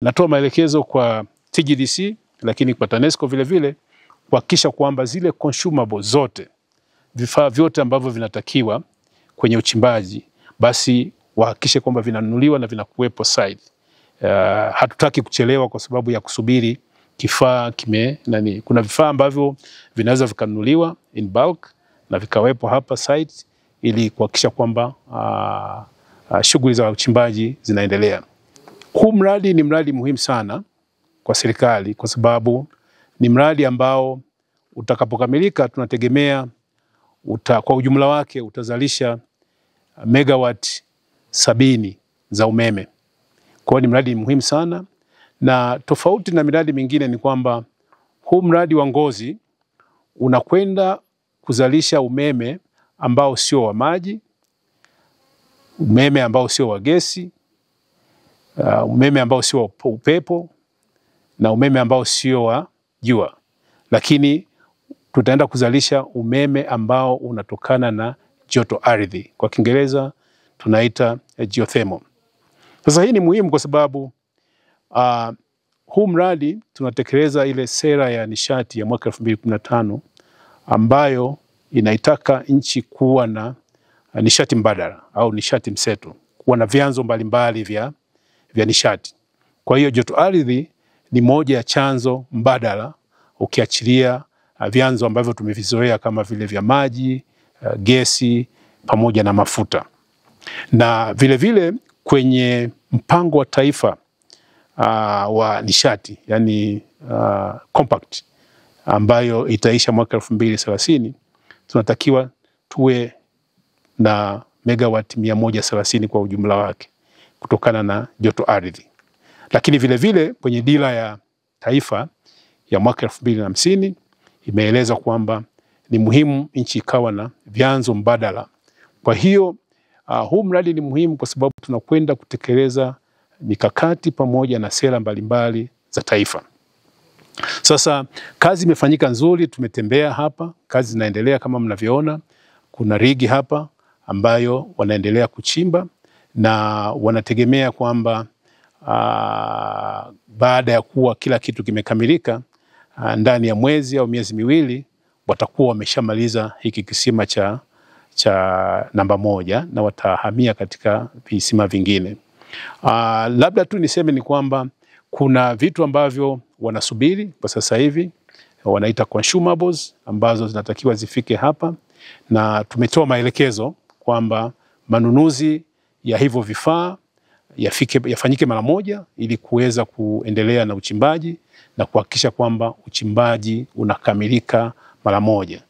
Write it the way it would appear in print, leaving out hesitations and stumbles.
natoa maelekezo kwa TGDC lakini kwa TANESCO vile vile kuhakikisha kwamba zile consumables zote, vifaa vyote ambavyo vinatakiwa kwenye uchimbaji, basi wahakikishe kwamba vinanunuliwa na vinakuwepo site. Hatutaki kuchelewa kwa sababu ya kusubiri kifaa kuna vifaa ambavyo vinaweza vikanunuliwa in bulk na vikawepo hapa site ili kuhakikisha kwamba shughuli za uchimbaji zinaendelea. Huu mradi ni mradi muhimu sana kwa serikali kwa sababu ni mradi ambao utakapokamilika tunategemea kwa ujumla wake utazalisha megawatt 70 za umeme. Kwa hiyo ni mradi muhimu sana, na tofauti na miradi mingine ni kwamba huu mradi wa Ngozi unakwenda kuzalisha umeme ambao sio wa maji, umeme ambao sio wa gesi, umeme ambao sio wa upepo na umeme ambao sio wa jua. Lakini tutaenda kuzalisha umeme ambao unatokana na joto ardhi. Kwa Kiingereza tunaita geothermal. Sasa hii ni muhimu kwa sababu huu mradi tunatekeleza ile sera ya nishati ya mwaka 2015 ambayo inaitaka nchi kuwa na nishati mbadala au nishati mseto, kuwa na vyanzo mbalimbali vya nishati. Kwa hiyo joto ardhi ni moja ya chanzo mbadala ukiachilia vyanzo ambavyo tumevizoea kama vile vya maji, gesi pamoja na mafuta. Na vile vile kwenye mpango wa taifa wa nishati, yani compact ambayo itaisha mwaka 2030, tunatakiwa tuwe na megawatt 130 kwa ujumla wake kutokana na joto ardhi. Lakini vile vile kwenye dira ya taifa ya mwaka 2050 imeeleza kwamba ni muhimu nchi ikawa na vyanzo mbadala. Kwa hiyo huu mradi ni muhimu kwa sababu tunakwenda kutekeleza mikakati pamoja na sera mbalimbali za taifa. Sasa kazi imefanyika nzuri, tumetembea hapa, kazi zinaendelea kama mnavyoona. Kuna rigi hapa ambayo wanaendelea kuchimba na wanategemea kwamba baada ya kuwa kila kitu kimekamilika ndani ya mwezi au miezi miwili watakuwa wameshamaliza hiki kisima cha namba 1 na watahamia katika visima vingine. Labda tu niseme ni kwamba kuna vitu ambavyo wanasubiri kwa sasa hivi, wanaita consumables ambazo zinatakiwa zifike hapa, na tumetoa maelekezo kwamba manunuzi ya hivyo vifaa yafanyike mara moja ili kuweza kuendelea na uchimbaji na kuhakikisha kwamba uchimbaji unakamilika mara moja.